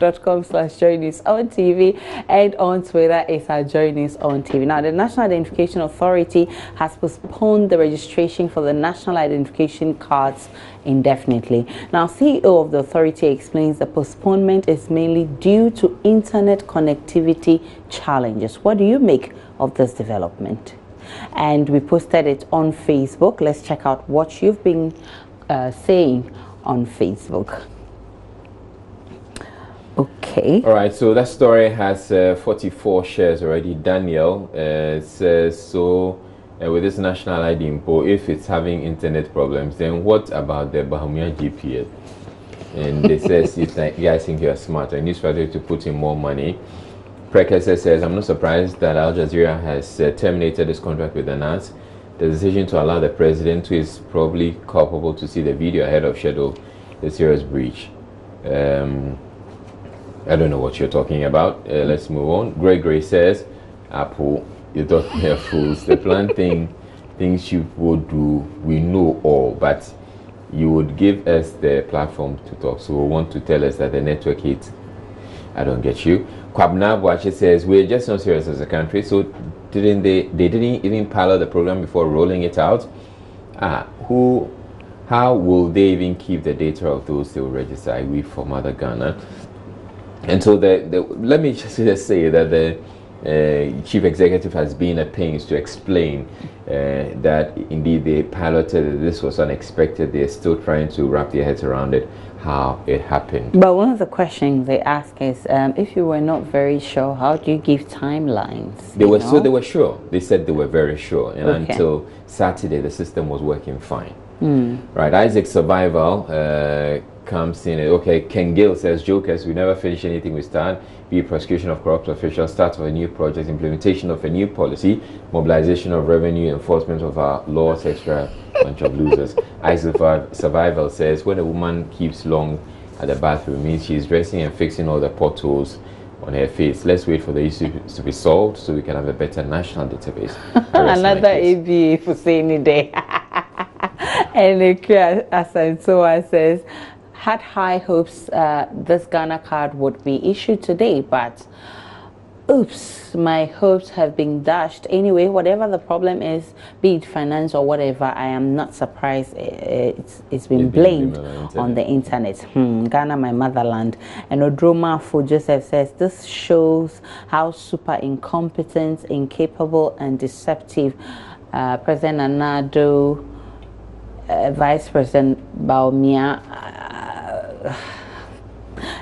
facebook.com/joynews-on-tv, and on Twitter it's at Joy News on TV. Now, the National Identification Authority has postponed the registration for the national identification cards indefinitely. Now, CEO of the authority explains the postponement is mainly due to internet connectivity challenges. What do you make of this development? And we posted it on Facebook. Let's check out what you've been saying on Facebook. Okay. All right. So that story has 44 shares already. Daniel says so. With this national ID info, if it's having internet problems, then what about the Bahamian GPS? And they says you guys think you're smart. I need to put in more money. Prekese says, I'm not surprised that Al Jazeera has terminated its contract with the NAS. The decision to allow the president, who is probably culpable, to see the video ahead of schedule, the serious breach. I don't know what you're talking about. Let's move on. Gregory says, Apple, you don't hear fools. The plan things you would do, we know all, but you would give us the platform to talk. So we want to tell us that the network hits. I don't get you. Kwabna Boache says, we're just not serious as a country. So didn't they didn't even pilot the program before rolling it out? How will they even keep the data of those they will register? We from Mother Ghana. And so let me just say that the chief executive has been at pains to explain that indeed they piloted, this was unexpected. They're still trying to wrap their heads around it, how it happened. But one of the questions they ask is, if you were not very sure, how do you give timelines? They were sure. They said they were very sure, and until Saturday the system was working fine. Right, Isaac Survival comes in. Okay, Ken Gill says, jokers, we never finish anything we start, be it prosecution of corrupt officials, start of a new project, implementation of a new policy, mobilization of revenue, enforcement of our laws, extra bunch of losers. Isaac Survival says, when a woman keeps long at the bathroom, means she's dressing and fixing all the potholes on her face. Let's wait for the issue to be solved so we can have a better national database. Another ABA for saying it there. And Asansoa says, had high hopes this Ghana card would be issued today, but oops, my hopes have been dashed. Anyway, whatever the problem is, be it finance or whatever, I am not surprised it's been blamed on the internet. Ghana, my motherland. And Odroma for Joseph says, this shows how super incompetent, incapable, and deceptive President Anado, Vice President Baumia,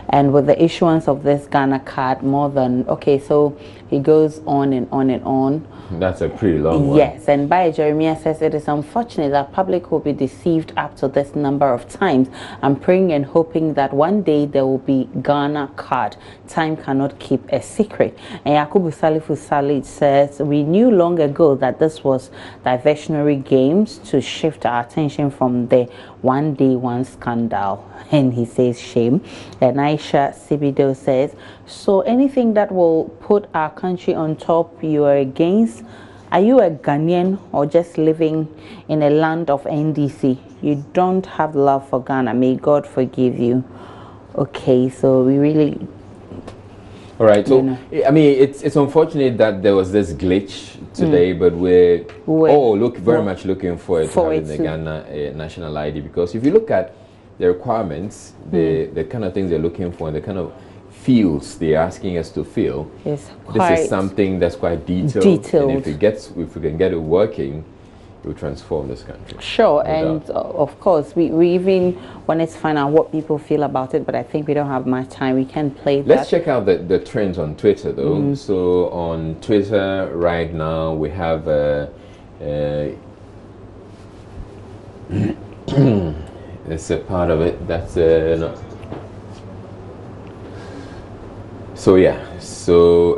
and with the issuance of this Ghana card, more than so he goes on and on and on. That's a pretty long one. Yes, and by Jeremiah says it is unfortunate that public will be deceived up to this number of times. I'm praying and hoping that one day there will be Ghana card. Time cannot keep a secret. And Yakubu Salifu Salid says, we knew long ago that this was diversionary games to shift our attention from the one day one scandal. And he says shame. And Aisha Sibido says, so anything that will put our country on top, you are against? Are you a Ghanaian or just living in a land of NDC? You don't have love for Ghana. May God forgive you. Okay, so we really... All right, so I mean, it's unfortunate that there was this glitch today, but we're very much looking forward to having the Ghana national ID, because if you look at the requirements, the kind of things they're looking for, and the kind of fields they're asking us to fill, this is something that's quite detailed. And if we can get it working, it will transform this country. Sure, and of course, we even want to find out what people feel about it, but I think we don't have much time. We can play that. Let's check out the trends on Twitter, though. So on Twitter right now, we have it's a part of it that's not. So yeah, so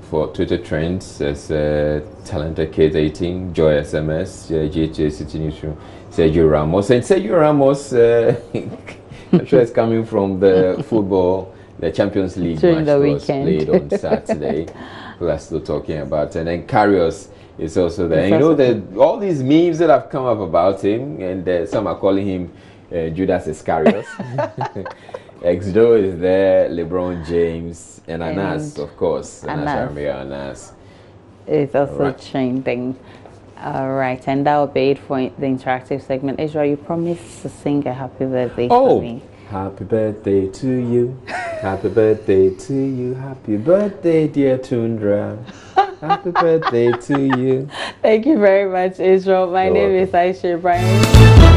for Twitter trends, there's Talented Kids 18, Joy SMS, GHA City Newsroom, Sergio Ramos. And Sergio Ramos, I'm sure it's coming from the football, the Champions League during match the that was weekend. played on Saturday. We are still talking about. And then Karius is also there. And you know, all these memes that have come up about him, and some are calling him Judas Iscariot. X-Do is there, LeBron James, and Anas, of course. Anas. It's also trending. All right, and that will be it for the interactive segment. Israel, you promised to sing a happy birthday for me. Happy birthday to you. Happy birthday to you. Happy birthday, dear Tundra. Happy birthday to you. Thank you very much, Israel. My name is Aisha Ibrahim.